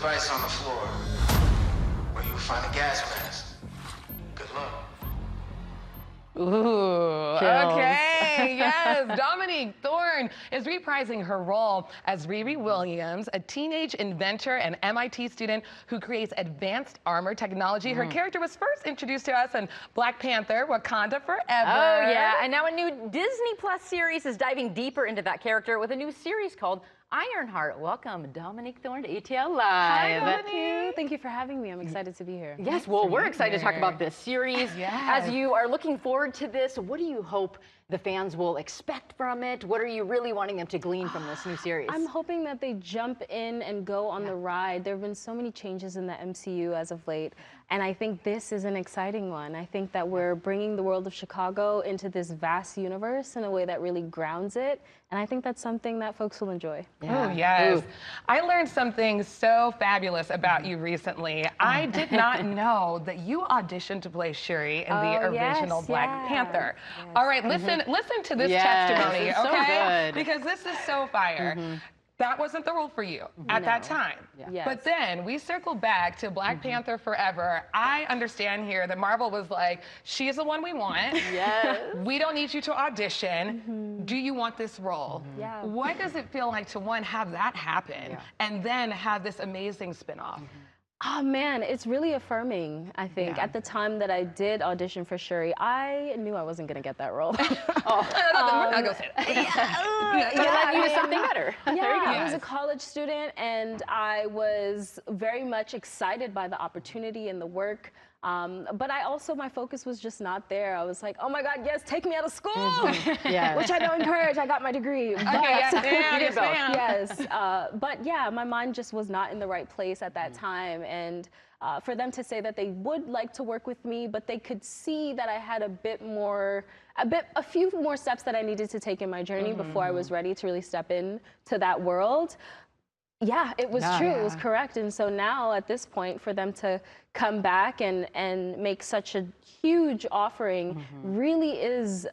device on the floor where you'll find a gas mask. Good luck. Ooh, Chills. okay, yes. Dominique Thorne is reprising her role as Riri Williams, a teenage inventor and MIT student who creates advanced armor technology. Her character was first introduced to us in Black Panther, Wakanda Forever. Oh, yeah. And now a new Disney Plus series is diving deeper into that character with a new series called IronHeart. Welcome, Dominique Thorne to ETL Live. Hi, Dominique. Thank you for having me. I'm excited to be here. Yes, well, we're excited to talk about this series. Yes. As you are looking forward to this, what do you hope the fans will expect from it? What are you really wanting them to glean from this new series? I'm hoping that they jump in and go on the ride. There have been so many changes in the MCU as of late, and I think this is an exciting one. I think that we're bringing the world of Chicago into this vast universe in a way that really grounds it, and I think that's something that folks will enjoy. Oh, yes. I learned something so fabulous about you recently. I did not know that you auditioned to play Shuri in the original Black Panther. Yes. All right, listen to this testimony, it's so okay? good. Because this is so fire. That wasn't the role for you at that time. Yes. But then we circle back to Black Panther Forever. I understand here that Marvel was like, she's the one we want. Yes. We don't need you to audition. Do you want this role? Yeah. What does it feel like to, one, have that happen and then have this amazing spinoff? Oh man, it's really affirming, I think. Yeah. At the time that I did audition for Shuri, I knew I wasn't gonna get that role. I'm not gonna say that. But you do something better. Yeah, There you go. I was a college student and I was very much excited by the opportunity and the work. But my focus was just not there. I was like, oh my God, yes, take me out of school, Yeah. which I don't encourage. I got my degree. But, Yes, ma'am. yes, but yeah, my mind just was not in the right place at that time. And for them to say that they would like to work with me, but they could see that I had a few more steps that I needed to take in my journey before I was ready to really step into that world. Yeah, it was true. It was correct. And so now at this point, for them to come back and make such a huge offering really is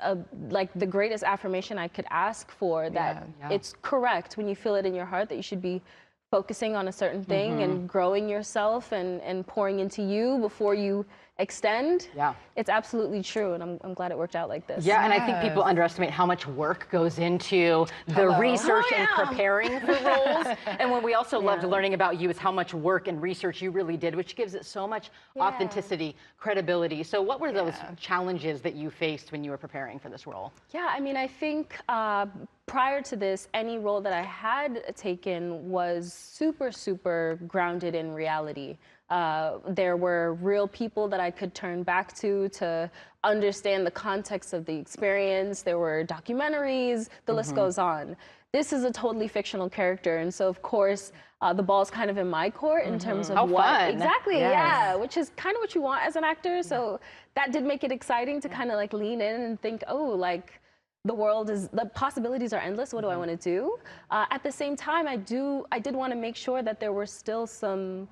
like the greatest affirmation I could ask for, that it's correct when you feel it in your heart that you should be focusing on a certain thing and growing yourself and pouring into you before you extend. Yeah. It's absolutely true, and I'm glad it worked out like this. Yeah, and I think people underestimate how much work goes into the research and preparing for roles. And what we also loved learning about you is how much work and research you really did, which gives it so much authenticity, credibility. So what were those challenges that you faced when you were preparing for this role? Yeah, I mean, I think prior to this, any role that I had taken was super, super grounded in reality. There were real people that I could turn back to understand the context of the experience. There were documentaries, the list goes on. This is a totally fictional character, and so of course the ball's kind of in my court in terms of which is kind of what you want as an actor. So that did make it exciting to kind of like lean in and think, oh, like the possibilities are endless. What do I want to do? At the same time, I did want to make sure that there were still something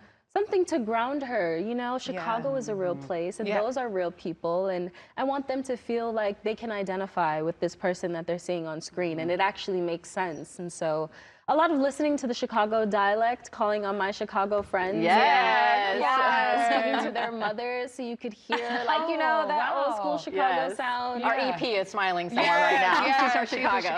to ground her. You know, Chicago is a real place, and those are real people, and I want them to feel like they can identify with this person that they're seeing on screen, and it actually makes sense. And so a lot of listening to the Chicago dialect, calling on my Chicago friends. Speaking to their mothers so you could hear, like, you know, that old school Chicago sound. Our EP is smiling somewhere right now. She's from Chicago.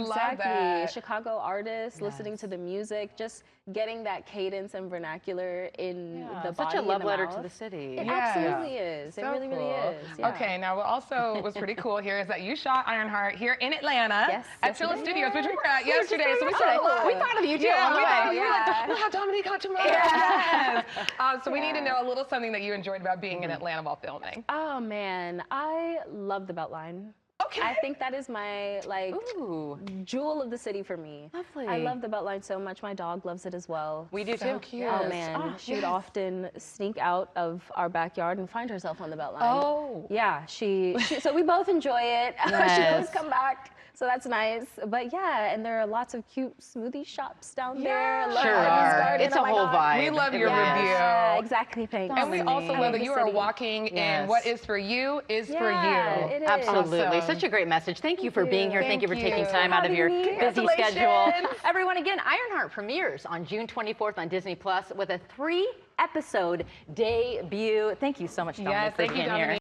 Exactly. Chicago artists, listening to the music, just getting that cadence and vernacular in the body. Such a love letter mouth. to the city. It absolutely is. It really, really is. Yeah. Okay, now what also was pretty cool here is that you shot IronHeart here in Atlanta at Trilla Studios, which we were at yesterday. So we thought of you too. We were like, we'll have Dominique come tomorrow. So we need to know a little something that you enjoyed about being in Atlanta while filming. Oh man, I love the Beltline. Okay. I think that is my jewel of the city for me. Lovely. I love the Beltline so much. My dog loves it as well. We do So too. cute. Oh man, she would often sneak out of our backyard and find herself on the Beltline. Oh. Yeah, so we both enjoy it. She always come back So that's nice. But yeah, and there are lots of cute smoothie shops down there. I love Sure Evan's are. Garden. It's Oh a my whole God. vibe. We love It your really is. review. Yeah, exactly. Thanks. And we also love that you are walking in what is for you is for Yeah, you. it is. Absolutely. Awesome. Such a great message. Thank you for being here. Thank you for taking you. time out of your Having me. busy schedule. Congratulations. Everyone, again, IronHeart premieres on June 24th on Disney Plus with a 3-episode debut. Thank you so much, Dominique, Yes, for thank you, being here. Dominique.